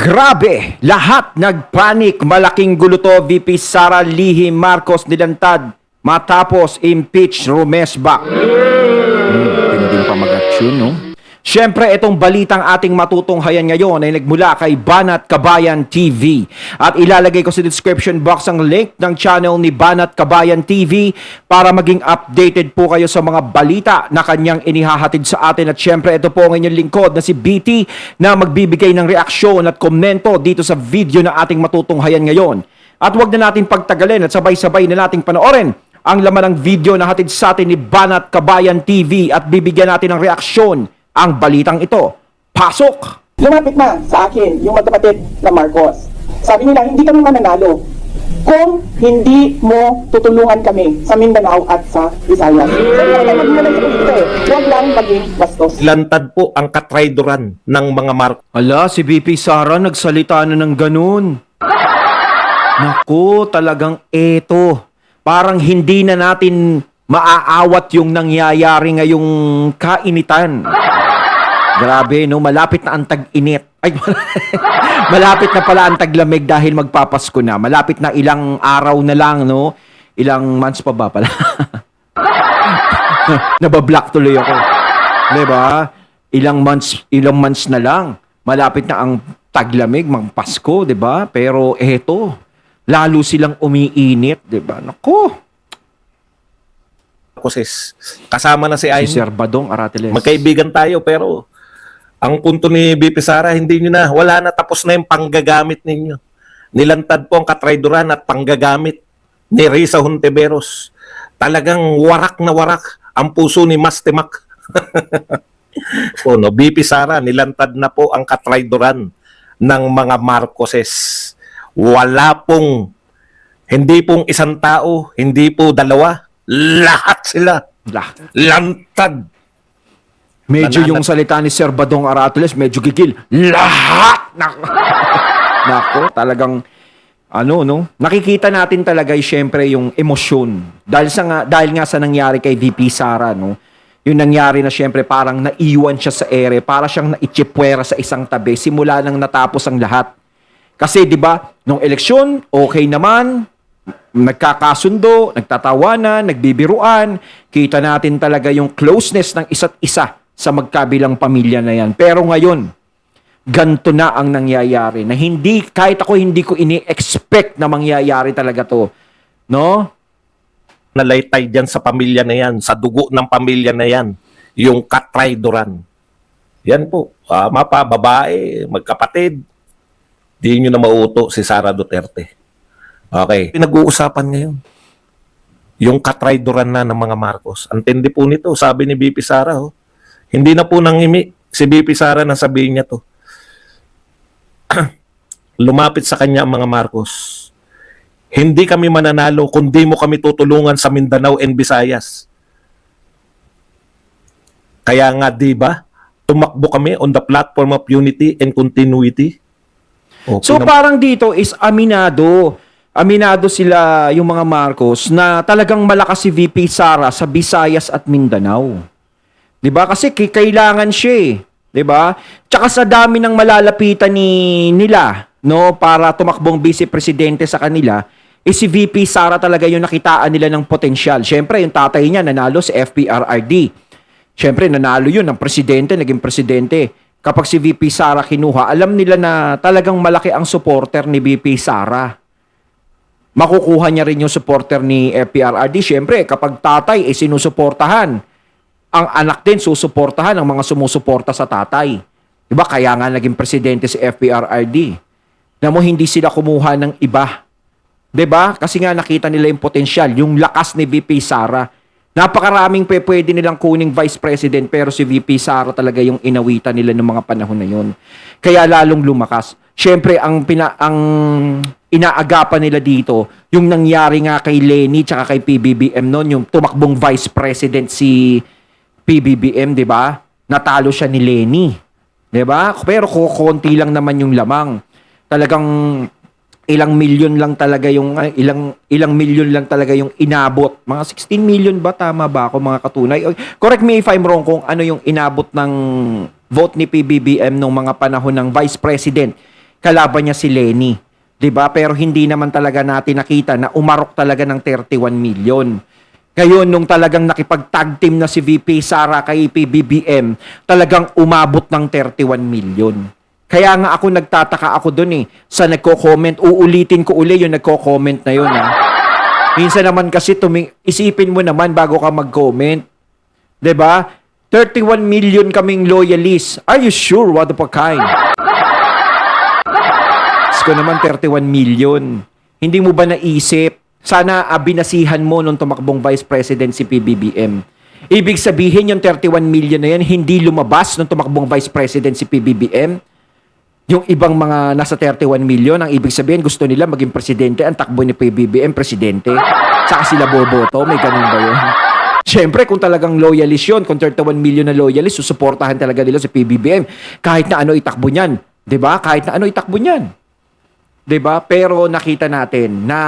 Grabe! Lahat nagpanik. Malaking gulo to. VP Sara Lihim Marcos nilantad matapos impeach Romesbak. Tinding pamagat yun, no? Siyempre, itong balitang ating matutunghayan ngayon ay nagmula kay Banat Kabayan TV. At ilalagay ko sa description box ang link ng channel ni Banat Kabayan TV para maging updated po kayo sa mga balita na kanyang inihahatid sa atin. At siyempre, ito po ang inyong lingkod na si BT na magbibigay ng reaksyon at komento dito sa video na ating matutunghayan ngayon. At huwag na natin pagtagalin at sabay-sabay na nating panoorin ang laman ng video na hatid sa atin ni Banat Kabayan TV at bibigyan natin ng reaksyon ang balitang ito. Pasok! Lumapit na sa akin yung magkapatid na Marcos. Sabi nila, hindi kami mananalo kung hindi mo tutulungan kami sa Mindanao at sa Visayas. Sabi nila, magmanay sa politika eh. Huwag lang maging bastos. Lantad po ang katraydoran ng mga Marcos. Ala, si VP Sara nagsalita na ng ganun. Naku, talagang eto. Parang hindi na natin maaawat yung nangyayari ngayong kainitan. Grabe, no? Malapit na ang tag-init. Ay, malapit na pala ang taglamig dahil magpapasko na. Malapit na ilang araw na lang, no? Ilang months pa ba pala? Nabablock tuloy ako. Diba? Ilang months na lang. Malapit na ang taglamig, magpasko, diba? Pero eto, lalo silang umiinit, diba? Naku! Kasama na si Si Aimee. Sir Badong Aratiles. Magkaibigan tayo pero ang punto ni BP Sara, hindi nyo na, wala na, tapos na yung panggagamit ninyo. Nilantad po ang katraydoran at panggagamit ni Risa Hontiveros. Talagang warak na warak ang puso ni Mastimak. So, no, BP Sara, nilantad na po ang katraydoran ng mga Marcoses. Wala pong, hindi pong isang tao, hindi po dalawa, lahat sila. Lantad. Medyo yung salita ni Sir Badong Aratiles, medyo gigil. Lahat! Nako, talagang, ano, no? Nakikita natin talaga syempre yung emosyon. Dahil nga sa nangyari kay VP Sara, no? Yung nangyari na syempre parang naiwan siya sa ere, para siyang naitsipwera sa isang tabi, simula nang natapos ang lahat. Kasi, di ba, nung eleksyon, okay naman, nagkakasundo, nagtatawanan, nagbibiruan, kita natin talaga yung closeness ng isa't isa sa magkabilang pamilya na yan. Pero ngayon, ganito na ang nangyayari na hindi, kahit ako hindi ko ini-expect na mangyayari talaga to. No? Nalaytay dyan sa pamilya na yan, sa dugo ng pamilya na yan, yung katraydoran. Yan po, mapa, babae, magkapatid, di nyo na mauto si Sara Duterte. Okay. Pinag-uusapan ngayon, yung katraydoran na ng mga Marcos. Ang tindi po nito, sabi ni BP Sara, hindi na po nangimi si BP Sara na sabihin niya to. Lumapit sa kanya ang mga Marcos. Hindi kami mananalo kung di mo kami tutulungan sa Mindanao and Visayas. Kaya nga, di ba, tumakbo kami on the platform of unity and continuity. Okay, So parang dito is aminado. Aminado sila yung mga Marcos na talagang malakas si VP Sara sa Visayas at Mindanao. 'Di ba? Kasi kailangan siya eh, 'di ba? Tsaka sa dami ng malalapitan nila, no, para tumakbong vice presidente sa kanila, si VP Sara talaga yung nakitaan nila ng potensyal. Syempre, yung tatay niya nanalo sa FPRRD. Syempre, nanalo yun ng presidente, naging presidente. Kapag si VP Sara kinuha, alam nila na talagang malaki ang supporter ni VP Sara. Makukuha niya rin yung supporter ni FPRRD. Syempre, kapag tatay sinusuportahan, ang anak din susuportahan ang mga sumusuporta sa tatay. Diba? Kaya nga naging presidente si FPRRD. Na mo hindi sila kumuha ng iba. Diba? Kasi nga nakita nila yung potensyal, yung lakas ni VP Sara. Napakaraming pwede nilang kuning vice president pero si VP Sara talaga yung inawitan nila ng mga panahon na yun. Kaya lalong lumakas. Siyempre, ang inaagapan nila dito, yung nangyari nga kay Leni tsaka kay PBBM noon, yung tumakbong vice president si PBBM, di ba? Natalo siya ni Leni. Di ba? Pero konti lang naman yung lamang. Talagang ilang milyon lang talaga yung ilang milyon lang talaga yung inabot. Mga 16 million ba, tama ba ako mga katunay? Correct me if I'm wrong kung ano yung inabot ng vote ni PBBM nung mga panahon ng Vice President kalaban niya si Lenny. 'Di ba? Pero hindi naman talaga natin nakita na umarok talaga ng 31 million. Ngayon, nung talagang nakipag-tag team na si VP Sara kay PBBM, talagang umabot ng 31 million. Kaya nga ako nagtataka ako dun sa nagko-comment. Uulitin ko uli yung nagko-comment na yun Minsan naman kasi isipin mo naman bago ka mag-comment. 'Di ba? 31 million kaming loyalists. Are you sure? What the kind? Ko naman 31 million. Hindi mo ba naisip? Sana binasihan mo nung tumakbong Vice President si PBBM. Ibig sabihin yung 31 million na yan, hindi lumabas nung tumakbong Vice President si PBBM. Yung ibang mga nasa 31 million, ang ibig sabihin gusto nila maging presidente, ang takbo ni PBBM, presidente. Saka sila boboto, may ganun ba yun? Siyempre, kung talagang loyalist yun, kung 31 million na loyalist, susuportahan talaga nila si PBBM. Kahit na ano itakbo niyan. 'Di ba? Kahit na ano itakbo niyan. 'Di ba? Pero nakita natin na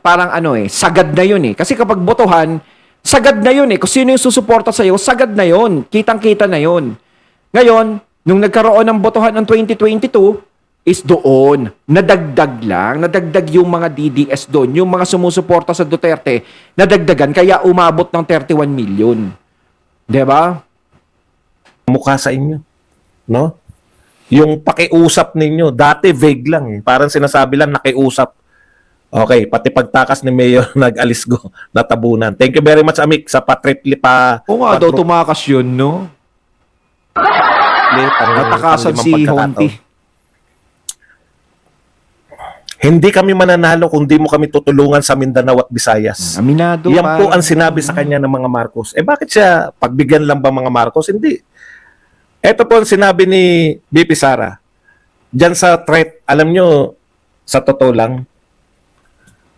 parang sagad na 'yun Kasi kapag botohan, sagad na 'yun Kung sino yung susuporta sa iyo, sagad na 'yun. Kitang-kita na 'yun. Ngayon, nung nagkaroon ng botohan ng 2022, is doon nadagdag yung mga DDS doon, yung mga sumusuporta sa Duterte, nadagdagan kaya umabot ng 31 million. 'Di ba? Mukha sa inyo, no? Yung pakiusap ninyo, dati vague lang. Parang sinasabi lang nakiusap. Okay, pati pagtakas ni Mayor nag-alis go, natabunan. Thank you very much, Amik, sa patripli pa. Oo nga daw, tumakas yun, no? Natakasan si Honti. Hindi kami mananalo kung di mo kami tutulungan sa Mindanao at Visayas. Aminado Yan pa. po ang sinabi sa kanya ng mga Marcos. Bakit siya pagbigyan lang ba mga Marcos? Hindi. Ito po ang sinabi ni BP Sara. Diyan sa threat, alam nyo, sa totoo lang,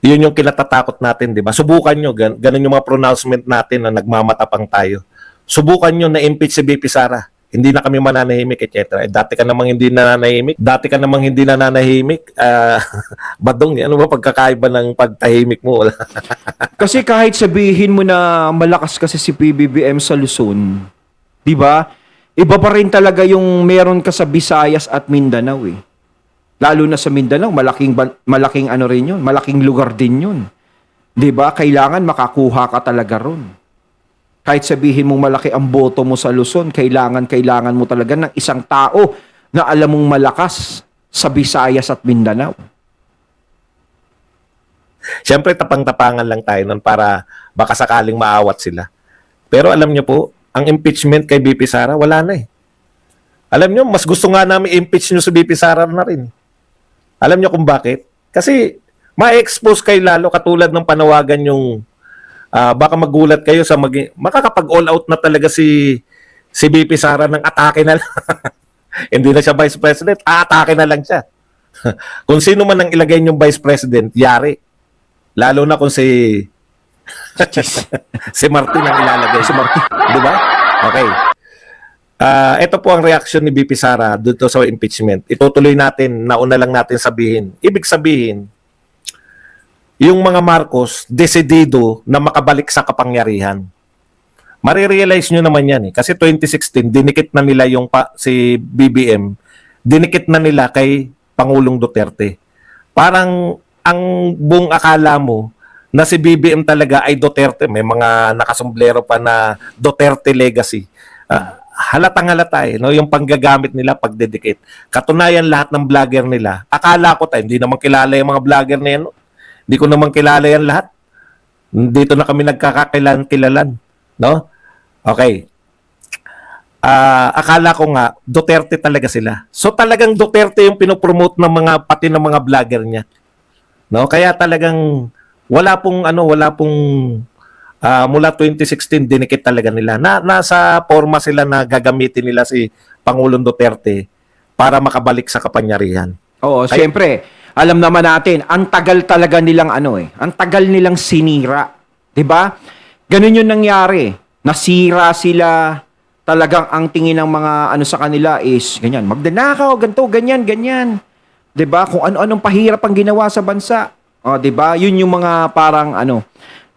yun yung kinatatakot natin, di ba? Subukan nyo, ganun yung mga pronouncement natin na nagmamatapang tayo. Subukan nyo na impeach si BP Sara. Hindi na kami mananahimik, etc. Dati ka namang hindi nananahimik. Badong, ano ba pagkakaiba ng pagtahimik mo? Kasi kahit sabihin mo na malakas kasi si PBBM sa Luzon, di ba? Iba pa rin talaga yung meron ka sa Visayas at Mindanao Lalo na sa Mindanao, malaking rin yun, malaking lugar din yun. 'Di ba? Kailangan makakuha ka talaga ron. Kahit sabihin mong malaki ang boto mo sa Luzon, kailangan mo talaga ng isang tao na alam mong malakas sa Visayas at Mindanao. Siyempre, tapang-tapangan lang tayo nun para baka sakaling maawat sila. Pero alam niyo po, ang impeachment kay BP Sara, wala na Alam niyo, mas gusto nga namin impeach niyo si BP Sara na rin. Alam niyo kung bakit? Kasi ma-expose kayo lalo katulad ng panawagan yung baka magulat kayo sa makakapag all out na talaga si BP Sara ng atake na lang. Hindi na siya Vice President, atake na lang siya. Kung sino man ang ilagay niyong Vice President, yari. Lalo na kung si Martin ang ilalagay. Si Martin, di ba? Okay. Ito po ang reaction ni BP Sara dito sa impeachment. Itutuloy natin, nauna lang natin sabihin. Ibig sabihin, yung mga Marcos, desidido na makabalik sa kapangyarihan. Marirealize nyo naman yan Kasi 2016, dinikit na nila si BBM, dinikit na nila kay Pangulong Duterte. Parang ang buong akala mo na si BBM talaga ay Duterte. May mga nakasomblero pa na Duterte legacy. Halatang halata no? Yung panggagamit nila pagdedikit. Katunayan lahat ng vlogger nila. Akala ko hindi naman kilala yung mga vlogger na yan. Hindi ko naman kilala yan lahat. Dito na kami nagkakakilan-kilalan. No? Okay. Akala ko nga, Duterte talaga sila. So talagang Duterte yung pinopromote ng pati ng mga vlogger niya. No? Kaya talagang wala pong mula 2016 dinikit talaga nila. Nasa forma sila na gagamitin nila si Pangulong Duterte para makabalik sa kapangyarihan. Oo, siyempre, alam naman natin, ang tagal talaga nilang ang tagal nilang sinira. 'Di ba? Ganun yung nangyari. Nasira sila. Talagang ang tingin ng mga sa kanila is ganyan, magdanakaw, ganito, ganyan. 'Di ba? Kung ano-anong pahirap ang ginawa sa bansa. 'Di ba? Yun yung mga parang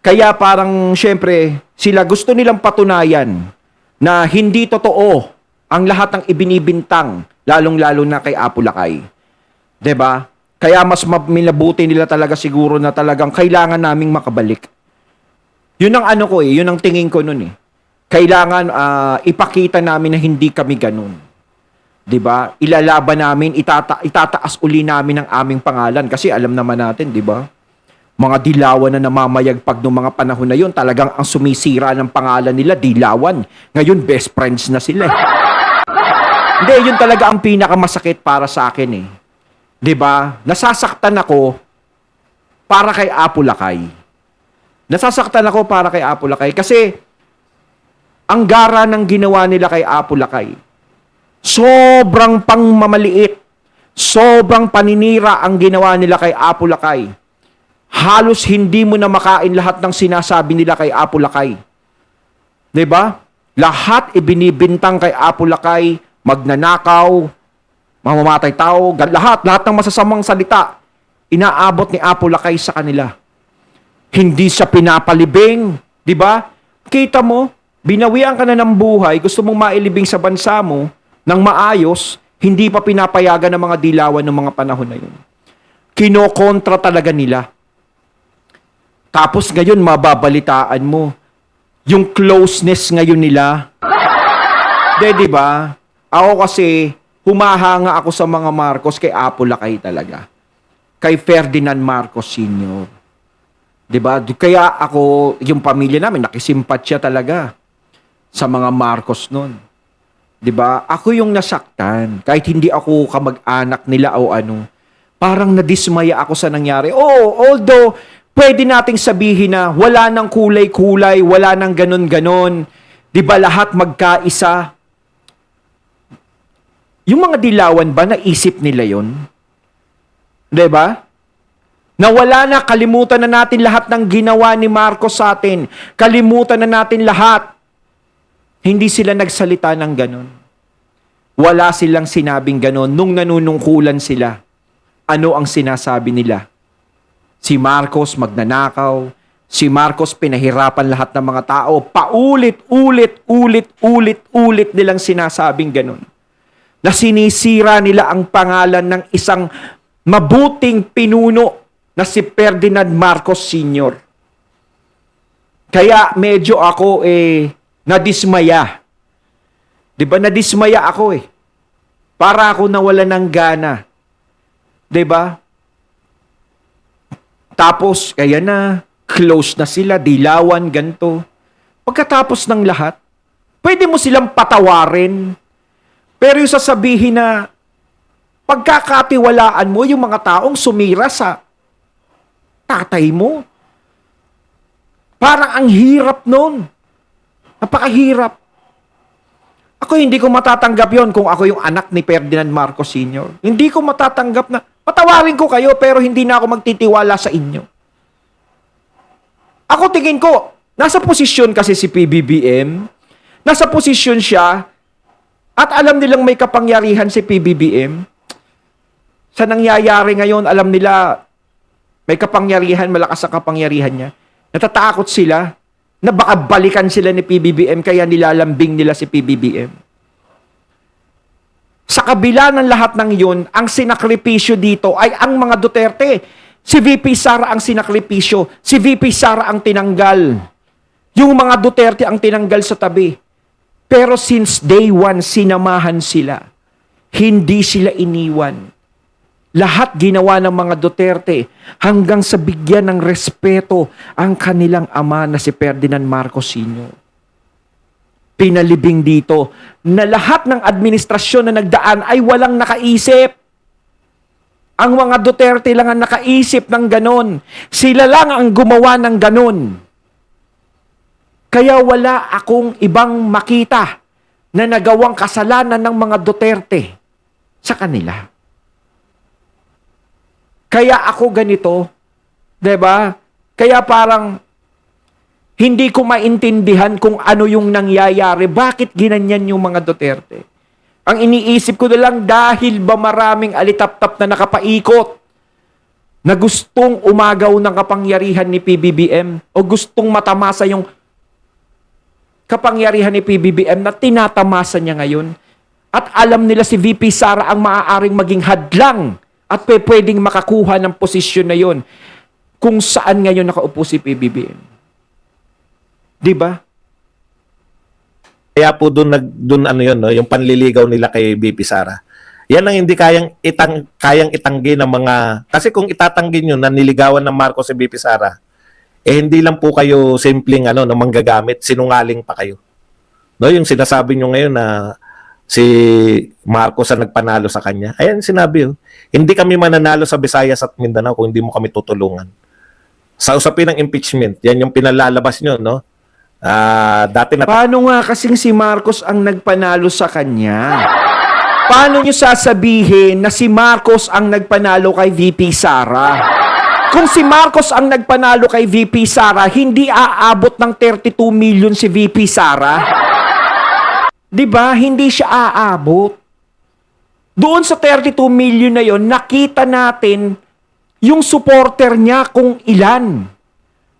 Kaya parang syempre, sila gusto nilang patunayan na hindi totoo ang lahat ng ibinibintang, lalong-lalo na kay Apo Lakay. 'Di ba? Kaya mas minabuti nila talaga siguro na talagang kailangan naming makabalik. Yun ang ano ko yun ang tingin ko nun Kailangan ipakita namin na hindi kami ganun. 'Di ba? Ilalaban namin, itataas uli namin ang aming pangalan kasi alam naman natin, 'di ba? Mga dilawan na namamayagpag noong mga panahon na yun, talagang ang sumisira ng pangalan nila, dilawan. Ngayon, best friends na sila. Hindi, yun talaga ang pinakamasakit para sa akin 'Di ba? Nasasaktan ako para kay Apo Lakay. Nasasaktan ako para kay Apo Lakay kasi ang gara ng ginawa nila kay Apo Lakay. Sobrang pangmamaliit. Sobrang paninira ang ginawa nila kay Apo Lakay. Halos hindi mo na makain lahat ng sinasabi nila kay Apo Lakay. 'Di ba? Lahat ibinibintang kay Apo Lakay, magnanakaw, mamamatay tao, lahat ng masasamang salita inaabot ni Apo Lakay sa kanila. Hindi siya pinapalibing, 'di ba? Kita mo, binawian ka na ng buhay, gusto mong mailibing sa bansa mo ng maayos, hindi pa pinapayagan ng mga dilawan ng mga panahon na yun. Kinokontra talaga nila. Tapos ngayon, mababalitaan mo, yung closeness ngayon nila. Di ba? Ako kasi, humahanga ako sa mga Marcos kay Apo Lakay talaga. Kay Ferdinand Marcos Sr. Di ba? Kaya ako, yung pamilya namin, nakisimpatya talaga sa mga Marcos nun. 'Di ba? Ako yung nasaktan kahit hindi ako kamag-anak nila o ano. Parang nadismaya ako sa nangyari. Although pwede nating sabihin na wala nang kulay-kulay, wala nang ganon-ganon. 'Di ba lahat magkaisa? Yung mga dilawan ba naisip nila 'yon? 'Di ba? Nawala na, kalimutan na natin lahat ng ginawa ni Marcos sa atin. Kalimutan na natin lahat. Hindi sila nagsalita ng ganon. Wala silang sinabing ganon nung nanunungkulan sila. Ano ang sinasabi nila? Si Marcos magnanakaw. Si Marcos pinahirapan lahat ng mga tao. Paulit-ulit nilang sinasabing ganon. Na sinisira nila ang pangalan ng isang mabuting pinuno na si Ferdinand Marcos Sr. Kaya medyo ako nadismaya. 'Di ba? Nadismaya ako Para ako nawala ng gana. 'Di ba? Tapos kaya na close na sila, dilawan ganto. Pagkatapos ng lahat, pwede mo silang patawarin. Pero yung sasabihin na pagkakatiwalaan mo yung mga taong sumira sa tatay mo. Parang ang hirap nun. Napakahirap. Ako hindi ko matatanggap yon kung ako yung anak ni Ferdinand Marcos Sr. Hindi ko matatanggap na patawarin ko kayo pero hindi na ako magtitiwala sa inyo. Ako tingin ko, nasa posisyon kasi si PBBM, nasa posisyon siya at alam nilang may kapangyarihan si PBBM. Sa nangyayari ngayon, alam nila may kapangyarihan, malakas ang kapangyarihan niya. Natatakot sila na baka balikan sila ni PBBM kaya nilalambing nila si PBBM. Sa kabila ng lahat ng yun, ang sinakripisyo dito ay ang mga Duterte. Si VP Sara ang sinakripisyo. Si VP Sara ang tinanggal. Yung mga Duterte ang tinanggal sa tabi. Pero since day one, sinamahan sila. Hindi sila iniwan. Lahat ginawa ng mga Duterte hanggang sa bigyan ng respeto ang kanilang ama na si Ferdinand Marcos Sr. Pinalibing dito na lahat ng administrasyon na nagdaan ay walang nakaisip. Ang mga Duterte lang ang nakaisip ng ganon. Sila lang ang gumawa ng ganon. Kaya wala akong ibang makita na nagawang kasalanan ng mga Duterte sa kanila. Kaya ako ganito, 'di ba? Kaya parang hindi ko maintindihan kung ano yung nangyayari. Bakit ginanyan yung mga Duterte? Ang iniisip ko na lang, dahil ba maraming alitap-tap na nakapaikot na gustong umagaw ng kapangyarihan ni PBBM o gustong matamasa yung kapangyarihan ni PBBM na tinatamasa niya ngayon. At alam nila si VP Sara ang maaaring maging hadlang at pwedeng makakuha ng posisyon na yon kung saan ngayon nakaupo si PBBM. Di ba? Kaya po doon ano yun, no, yung panliligaw nila kay BP Sara. Yan ang hindi kayang itanggi ng mga, kasi kung itatanggi nyo na niligawan ng Marcos si BP Sara, hindi lang po kayo simpleng na manggagamit, sinungaling pa kayo. No, yung sinasabi nyo ngayon na si Marcos ang nagpanalo sa kanya. Ayan sinabi, hindi kami mananalo sa Visayas at Mindanao kung hindi mo kami tutulungan. Sa usapin ng impeachment, yan yung pinalalabas nyo, no? Dati na Paano nga kasing si Marcos ang nagpanalo sa kanya? Paano nyo sasabihin na si Marcos ang nagpanalo kay VP Sara? Kung si Marcos ang nagpanalo kay VP Sara, hindi aabot ng 32 million si VP Sara. 'Di ba? Hindi siya aabot. Doon sa 32 million na yon, nakita natin yung supporter niya kung ilan.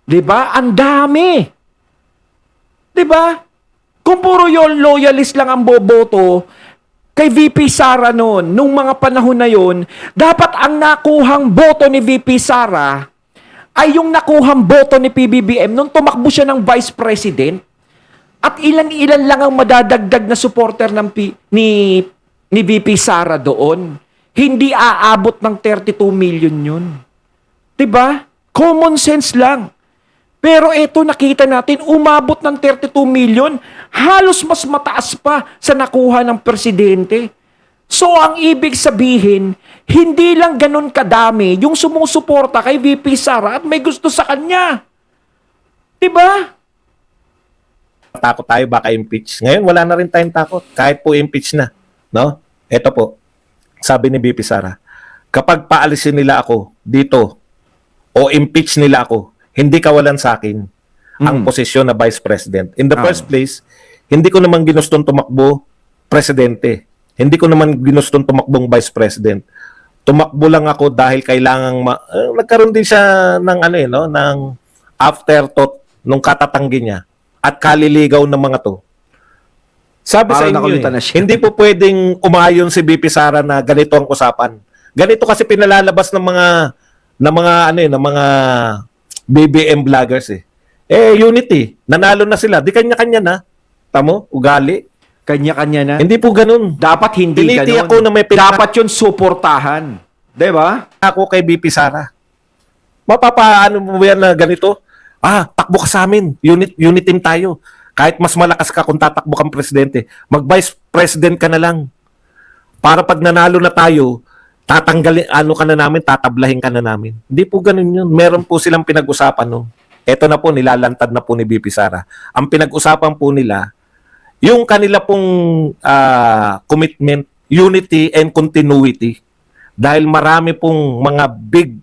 'Di ba? Ang dami. 'Di ba? Kung puro yung loyalist lang ang boboto kay VP Sara noon, nung mga panahon na yon, dapat ang nakuhang boto ni VP Sara ay yung nakuhang boto ni PBBM nung tumakbo siya ng Vice President. At ilan-ilan lang ang madadagdag na supporter ni VP Sara doon. Hindi aabot ng 32 million yun. 'Di ba? Common sense lang. Pero ito nakita natin, umabot ng 32 million, halos mas mataas pa sa nakuha ng presidente. So ang ibig sabihin, hindi lang ganun kadami yung sumusuporta kay VP Sara at may gusto sa kanya. 'Di ba? takot tayo baka impeach. Ngayon wala na rin tayong takot kahit po impeach na, no? Ito po. Sabi ni BP Sara, kapag paalisin nila ako dito o impeach nila ako, hindi kawalan sa akin ang posisyon na Vice President. In the first place, hindi ko naman ginustong tumakbo presidente. Hindi ko naman ginustong tumakbong Vice President. Tumakbo lang ako dahil kailangang nagkaroon din siya ng ng afterthought nung katatanggi niya at kaliligaw ng mga to. Sabi sa inyo, hindi po pwedeng umayon si BP Sara na ganito ang usapan. Ganito kasi pinalalabas ng mga BBM vloggers eh. Unity, nanalo na sila. Di kanya-kanya na. Tamo, ugali. Kanya-kanya na. Hindi po ganun. Dapat hindi Tiniti ganun. ako na may Dapat yun suportahan. Diba? Ako kay BP Sara. Mapapaano mo yan na ganito? Takbo ka sa amin. Unit team tayo. Kahit mas malakas ka kung tatakbo kang presidente, mag-vice president ka na lang. Para pag nanalo na tayo, tatanggalin, tatablahin ka na namin. Hindi po ganun yun. Meron po silang pinag-usapan no. Ito na po, nilalantad na po ni BP Sara. Ang pinag-usapan po nila, yung kanila pong commitment, unity and continuity. Dahil marami pong mga big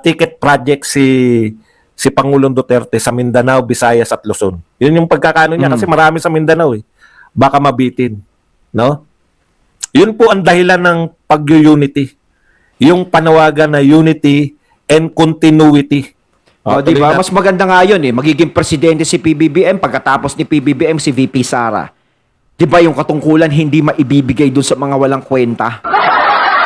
ticket projects si Pangulong Duterte sa Mindanao, Visayas at Luzon. Yun yung pagkakaano niya kasi marami sa Mindanao eh. Baka mabitin, no? Yun po ang dahilan ng pag-unity. Yung panawagan na unity and continuity. Di ba? Mas maganda nga yun eh. Magiging presidente si PBBM pagkatapos ni PBBM si VP Sara. Di ba yung katungkulan hindi maibibigay dun sa mga walang kwenta?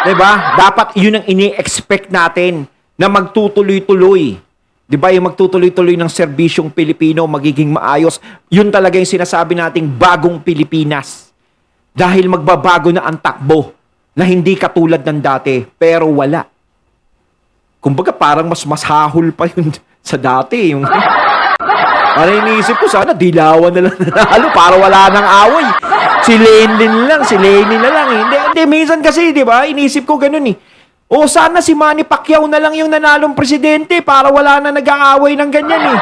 Di ba? Dapat yun ang ini-expect natin na magtutuloy-tuloy. Di ba yung magtutuloy-tuloy ng serbisyong Pilipino magiging maayos? Yun talaga yung sinasabi nating bagong Pilipinas. Dahil magbabago na ang takbo na hindi katulad ng dati pero wala. Kumbaga parang mas hahol pa yun sa dati. Yung parang iniisip ko sana dilawan na lang nanalo para wala nang away. Si Lenin na lang. Hindi, minsan kasi, di ba, iniisip ko ganun eh. O sana si Manny Pacquiao na lang yung nanalong presidente para wala na nag-aaway ng ganyan eh.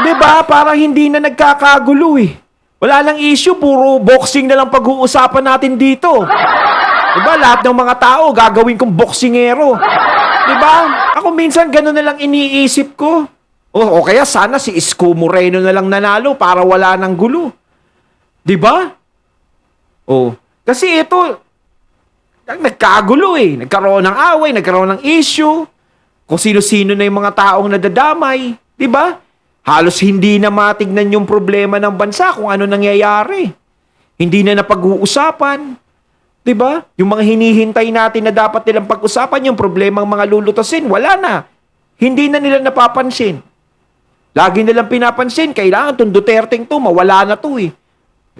Di ba? Para hindi na nagkakagulo eh. Wala lang issue, puro boxing na lang pag-uusapan natin dito. Di ba? Lahat ng mga tao gagawin kong boxingero. Di ba? Ako minsan gano'n na lang iniisip ko. O kaya sana si Isko Moreno na lang nanalo para wala nang gulo. Di ba? Kasi ito, nagkagulo eh. Nagkaroon ng away, nagkaroon ng issue. Kung sino-sino na yung mga taong nadadamay. Di ba? Halos hindi na matignan yung problema ng bansa kung ano nangyayari. Hindi na napag-uusapan. 'Di ba? Yung mga hinihintay natin na dapat nilang pag-usapan, yung problemang mga lulutasin, wala na. Hindi na nila napapansin. Lagi nilang pinapansin, kailangan tong Duterteng to, mawala na to eh.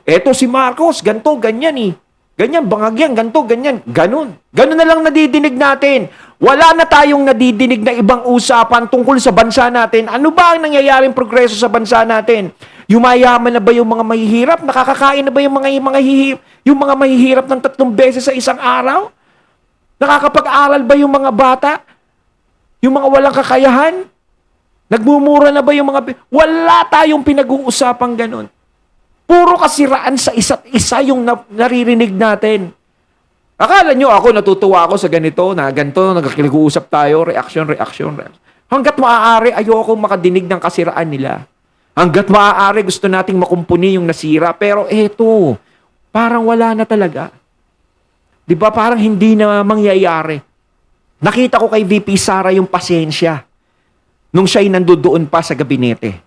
Eto si Marcos, ganto, ganyan eh. Ganyan, bangag yan, ganto, ganyan. Ganun. Ganun na lang nadidinig natin. Wala na tayong nadidinig na ibang usapan tungkol sa bansa natin. Ano ba ang nangyayaring progreso sa bansa natin? Yumayaman na ba yung mga mahihirap? Nakakakain na ba yung yung mga mahihirap ng 3 beses sa isang araw? Nakakapag-aral ba yung mga bata? Yung mga walang kakayahan? Nagmumura na ba yung mga... Wala tayong pinag-uusapang ganun. Puro kasiraan sa isa't isa yung naririnig natin. Akala nyo ako natutuwa ako sa ganito, na ganito, nag-uusap tayo, reaction. Hanggat maaari, ayoko makadinig ng kasiraan nila. Hanggat maaari, gusto nating makumpuni yung nasira. Pero eto, parang wala na talaga. 'Di ba? Parang hindi na mangyayari. Nakita ko kay VP Sara yung pasensya nung siya'y nandoon pa sa gabinete.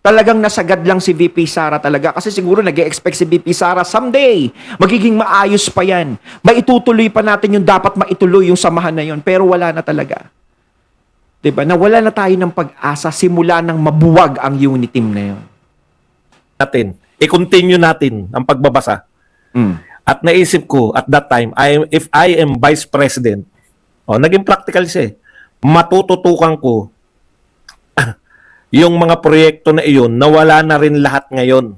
Talagang nasagad lang si VP Sara talaga. Kasi siguro nag-e-expect si VP Sara, someday, magiging maayos pa yan. Maitutuloy pa natin yung dapat maituloy yung samahan na yun. Pero wala na talaga. Diba? Nawala na tayo ng pag-asa simula nang mabuwag ang unity team na yun. Natin. I-continue natin ang pagbabasa. At naisip ko, at that time, if I am Vice President, naging practical siya eh. Matututukan ko yung mga proyekto na iyon, nawala na rin lahat ngayon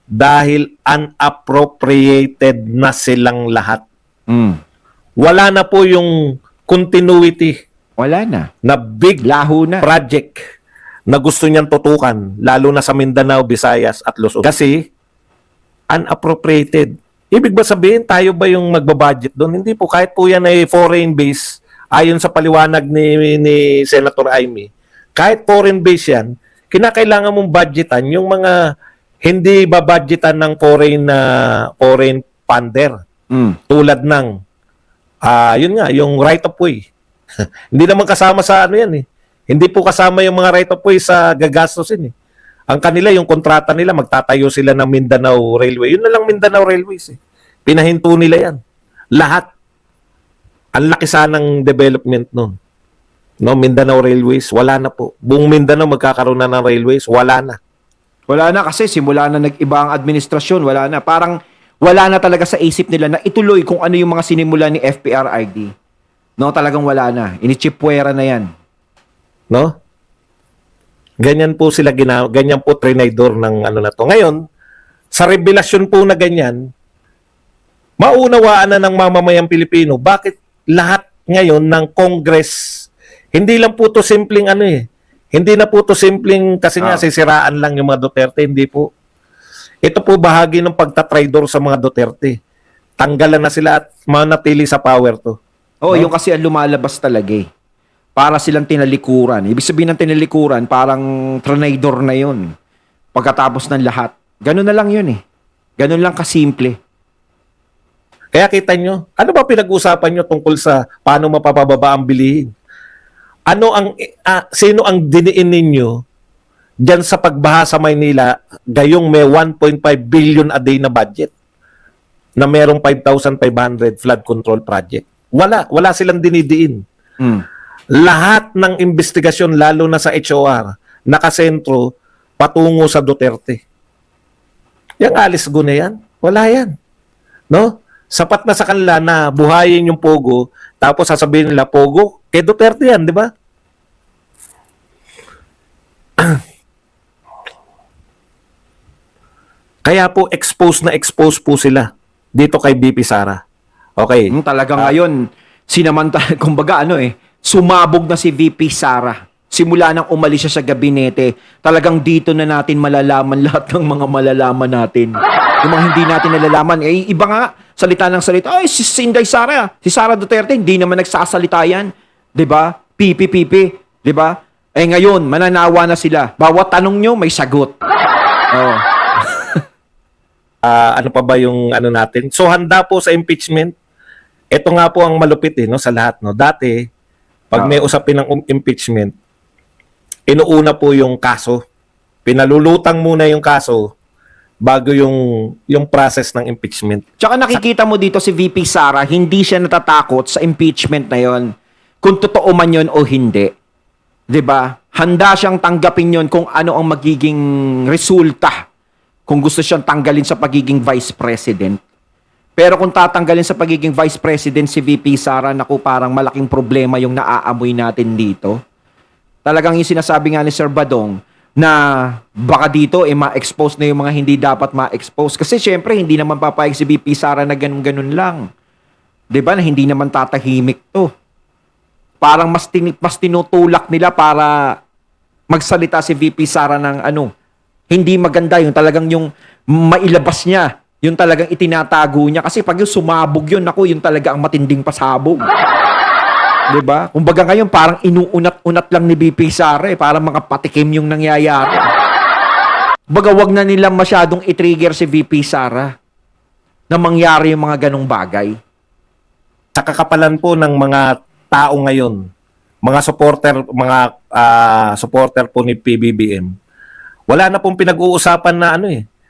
dahil unappropriated na silang lahat. Wala na po yung continuity Wala na. na big Laho na. project na gusto niyang tutukan, lalo na sa Mindanao, Visayas at Luzon. Kasi unappropriated. Ibig ba sabihin, tayo ba yung magbabudget doon? Hindi po. Kahit po yan ay foreign base, ayon sa paliwanag ni Senator Amy, kahit foreign base yan, kinakailangan mong budgetan yung mga hindi babudgetan ng foreign funder. Tulad ng, yun nga, yung right of way. Hindi naman kasama sa ano yan eh. Hindi po kasama yung mga right of way sa gagastosin eh. Ang kanila, yung kontrata nila, magtatayo sila ng Mindanao Railway. Yun na lang Mindanao Railways eh. Pinahinto nila yan. Lahat. Ang laki sanang development nun. No, Mindanao Railways, wala na po. Buong Mindanao magkakaroon na ng railways, wala na. Wala na kasi simula na nag-iba ang administrasyon, wala na. Parang wala na talaga sa isip nila na ituloy kung ano yung mga sinimula ni FPRRD. No, talagang wala na. Inichipwera na yan. No? Ganyan po sila ganyan po trinidor ng ano na to. Ngayon, sa revelasyon po na ganyan, maunawaan na ng mamamayang Pilipino bakit lahat ngayon ng Congress, hindi lang po to simpleng ano eh. Hindi na po to simpleng kasi nga sisiraan lang yung mga Duterte, hindi po. Ito po bahagi ng pagtatraidor sa mga Duterte. Tanggalan na sila at manatili sa power to. Oh, yung kasi ang lumalabas talaga eh. Para silang tinalikuran. Ibig sabihin ng tinalikuran, parang trinidor na yun. Pagkatapos ng lahat. Ganun na lang yun eh. Ganun lang kasimple. Kaya kita nyo, ano ba pinag-usapan nyo tungkol sa paano mapapababa ang bilihin? Sino ang diniin ninyo dyan sa pagbaha sa Maynila gayong may 1.5 billion a day na budget na merong 5,500 flood control project? Wala silang dinidiin. Lahat ng investigasyon, lalo na sa HOR, nakasentro patungo sa Duterte. Yung Alice Go na yan, wala yan. No? Sapat na sa kanila na buhayin yung Pogo, tapos sasabihin nila, Pogo, kay Duterte yan, di ba? Kaya po, expose po sila dito kay BP Sara. Okay. Talaga ngayon, kumbaga sumabog na si VP Sara. Simula nang umalis siya sa gabinete, talagang dito na natin malalaman lahat ng mga malalaman natin. Yung mga hindi natin nalalaman, iba nga, salita ng salita, si Inday Sara, si Sara Duterte, hindi naman nagsasalita yan. 'Di ba? Pipi, 'di ba? Ngayon, mananawa na sila. Bawat tanong nyo, may sagot. Oh. Ano pa ba yung ano natin? So, handa po sa impeachment. Ito nga po ang malupit no, sa lahat. No? Dati, pag may usapin ng impeachment, inuuna po yung kaso. Pinalulutang muna yung kaso, bago yung process ng impeachment. Tsaka nakikita mo dito si VP Sara, hindi siya natatakot sa impeachment na yon. Kung totoo man yon o hindi. 'Di ba? Handa siyang tanggapin yon kung ano ang magiging resulta. Kung gusto siyang tanggalin sa pagiging vice president. Pero kung tatanggalin sa pagiging vice president si VP Sara, naku, parang malaking problema yung naaamoy natin dito. Talagang yung sinasabi nga ni Sir Badong na baka dito ma-expose na yung mga hindi dapat ma-expose. Kasi syempre, hindi naman papayag si VP Sara na ganun-ganun lang. 'Di ba? Na hindi naman tatahimik to. Parang mas tinutulak nila para magsalita si VP Sara ng hindi maganda, yung talagang yung mailabas niya, yung talagang itinatago niya. Kasi pag yung sumabog yun, naku, yun talaga ang matinding pasabog. 'Di ba? Kumbaga ngayon parang inuunat-unat lang ni VP Sara, parang mga patikim yung nangyayari. Kumbaga wag na nilang masyadong i-trigger si VP Sara na mangyari yung mga ganong bagay. Sa kakapalan po ng mga tao ngayon, mga supporter po ni PBBM, wala na pong pinag-uusapan na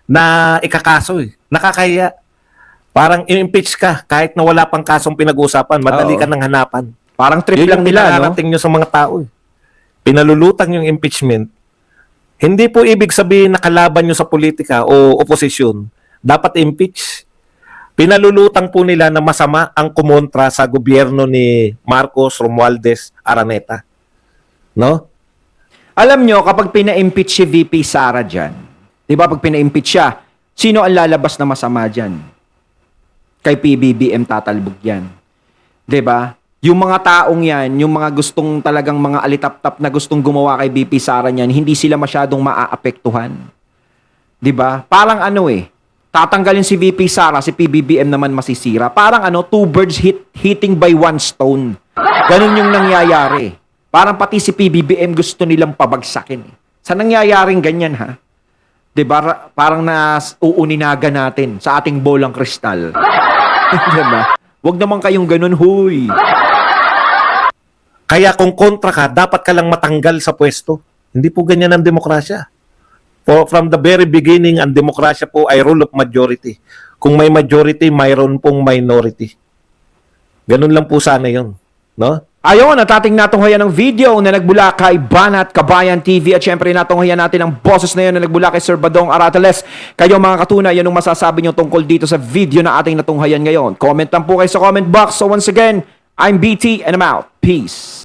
na ikakaso eh. Nakakahiya. Parang i-impeach ka kahit na wala pang kasong pinag-uusapan, madali Oo. ka ng hanapan. Parang trip Yun lang yung nila, no? pinararating nyo sa mga tao. Pinalulutang yung impeachment. Hindi po ibig sabihin na kalaban nyo sa politika o oposisyon. Dapat impeach. Pinalulutang po nila na masama ang kumontra sa gobyerno ni Marcos Romualdez Araneta. No? Alam nyo, kapag pina-impeach si VP Sara dyan, di ba pag pina-impeach siya, sino ang lalabas na masama dyan? Kay PBBM tatalbog yan. Di ba? Yung mga taong yan, yung mga gustong talagang mga alitap-tap na gustong gumawa kay VP Sara niyan, hindi sila masyadong maaapektuhan. Di ba? Parang tatanggalin si VP Sara, si PBBM naman masisira. Parang two birds hitting by one stone. Ganun yung nangyayari. Parang pati si PBBM gusto nilang pabagsakin. Sa nangyayaring ganyan, ha? 'Di ba? Parang uuninagagan natin sa ating bolang kristal. 'Di ba? Huwag naman kayong ganun, huy. Kaya kung kontra ka, dapat ka lang matanggal sa pwesto. Hindi po ganyan ang demokrasya. From the very beginning, ang demokrasya po ay rule of majority. Kung may majority, mayroon pong minority. Ganun lang po sana yun. No? Ayon, at ating natunghayan ng video na nagbula kay Banat Kabayan TV at syempre natunghayan natin ang boses na yun na nagbula kay Sir Badong Arateles. Kayo mga katunay, yan ang masasabi nyo tungkol dito sa video na ating natunghayan ngayon. Comment lang po kayo sa comment box. So once again, I'm BT and I'm out. Peace.